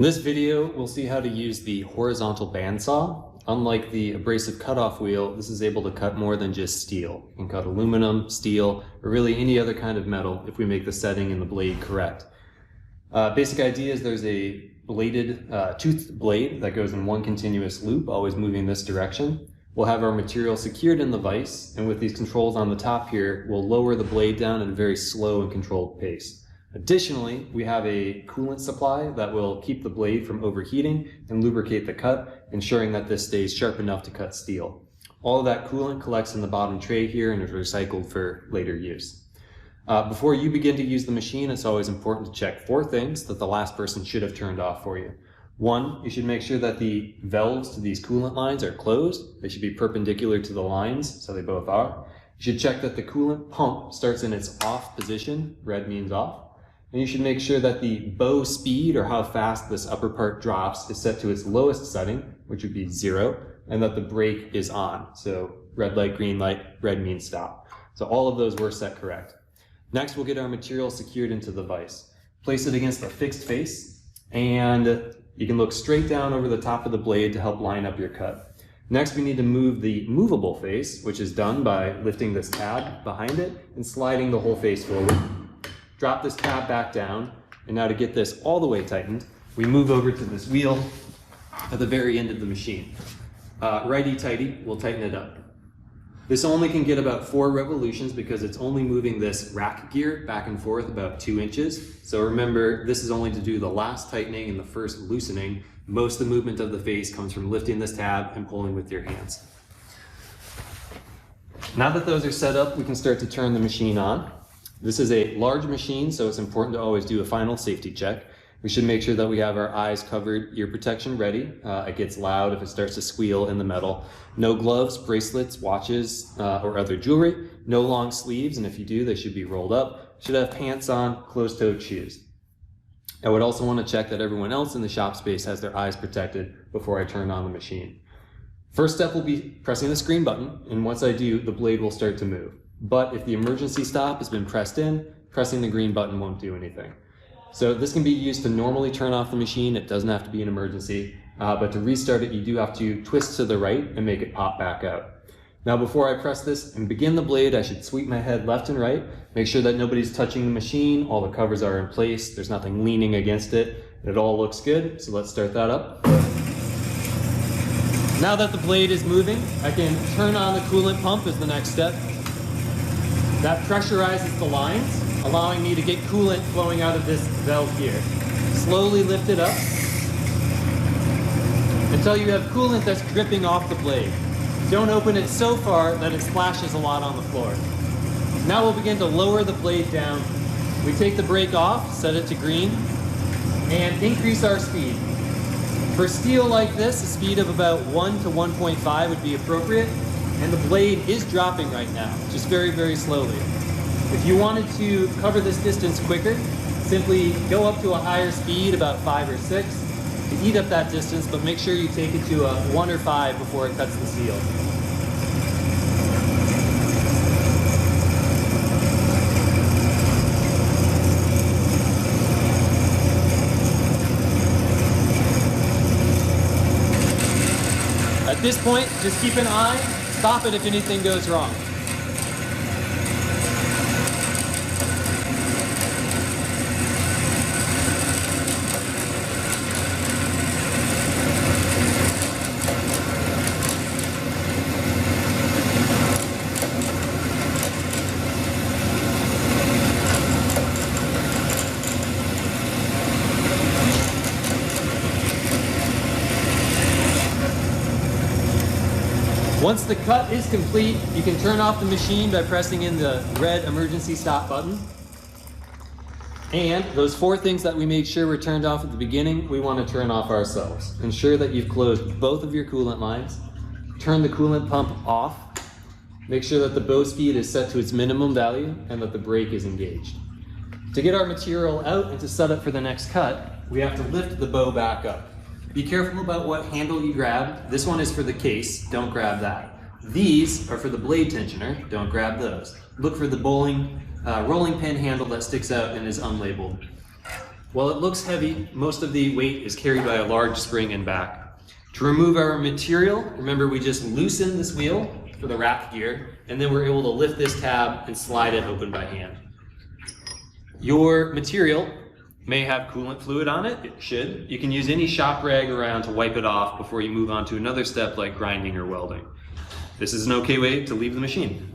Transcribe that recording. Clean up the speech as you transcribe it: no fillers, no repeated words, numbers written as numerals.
In this video, we'll see how to use the horizontal bandsaw. Unlike the abrasive cutoff wheel, this is able to cut more than just steel. It can cut aluminum, steel, or really any other kind of metal if we make the setting and the blade correct. Basic idea is there's a bladed, toothed blade that goes in one continuous loop, always moving this direction. We'll have our material secured in the vise, and with these controls on the top here, we'll lower the blade down at a very slow and controlled pace. Additionally, we have a coolant supply that will keep the blade from overheating and lubricate the cut, ensuring that this stays sharp enough to cut steel. All of that coolant collects in the bottom tray here and is recycled for later use. Before you begin to use the machine, it's always important to check 4 things that the last person should have turned off for you. 1, you should make sure that the valves to these coolant lines are closed. They should be perpendicular to the lines, so they both are. You should check that the coolant pump starts in its off position, red means off. And you should make sure that the bow speed, or how fast this upper part drops, is set to its lowest setting, which would be 0, and that the brake is on. So red light, green light, red means stop. So all of those were set correct. Next, we'll get our material secured into the vise. Place it against a fixed face, and you can look straight down over the top of the blade to help line up your cut. Next, we need to move the movable face, which is done by lifting this tab behind it and sliding the whole face forward. Drop this tab back down, and now to get this all the way tightened, we move over to this wheel at the very end of the machine. Righty-tighty, we'll tighten it up. This only can get about 4 revolutions because it's only moving this rack gear back and forth about 2 inches. So remember, this is only to do the last tightening and the first loosening. Most of the movement of the face comes from lifting this tab and pulling with your hands. Now that those are set up, we can start to turn the machine on. This is a large machine, so it's important to always do a final safety check. We should make sure that we have our eyes covered, ear protection ready. It gets loud if it starts to squeal in the metal. No gloves, bracelets, watches, or other jewelry. No long sleeves, and if you do, they should be rolled up. Should have pants on, closed-toed shoes. I would also want to check that everyone else in the shop space has their eyes protected before I turn on the machine. First step will be pressing the screen button, and once I do, the blade will start to move. But if the emergency stop has been pressed in, pressing the green button won't do anything. So this can be used to normally turn off the machine. It doesn't have to be an emergency, but to restart it, you do have to twist to the right and make it pop back out. Now before I press this and begin the blade, I should sweep my head left and right, make sure that nobody's touching the machine, all the covers are in place, there's nothing leaning against it, and it all looks good. So let's start that up. Now that the blade is moving, I can turn on the coolant pump as the next step. That pressurizes the lines, allowing me to get coolant flowing out of this valve here. Slowly lift it up until you have coolant that's dripping off the blade. Don't open it so far that it splashes a lot on the floor. Now we'll begin to lower the blade down. We take the brake off, set it to green, and increase our speed. For steel like this, a speed of about 1 to 1.5 would be appropriate. And the blade is dropping right now, just very, very slowly. If you wanted to cover this distance quicker, simply go up to a higher speed, about 5 or 6, to eat up that distance, but make sure you take it to a 1 or 5 before it cuts the steel. At this point, just keep an eye. Stop it if anything goes wrong. Once the cut is complete, you can turn off the machine by pressing in the red emergency stop button. And those 4 things that we made sure were turned off at the beginning, we want to turn off ourselves. Ensure that you've closed both of your coolant lines. Turn the coolant pump off. Make sure that the bow speed is set to its minimum value and that the brake is engaged. To get our material out and to set up for the next cut, we have to lift the bow back up. Be careful about what handle you grab. This one is for the case, don't grab that. These are for the blade tensioner, don't grab those. Look for the rolling pin handle that sticks out and is unlabeled. While it looks heavy, most of the weight is carried by a large spring and back. To remove our material, remember we just loosen this wheel for the wrap gear, and then we're able to lift this tab and slide it open by hand. Your material may have coolant fluid on it. It should. You can use any shop rag around to wipe it off before you move on to another step like grinding or welding. This is an okay way to leave the machine.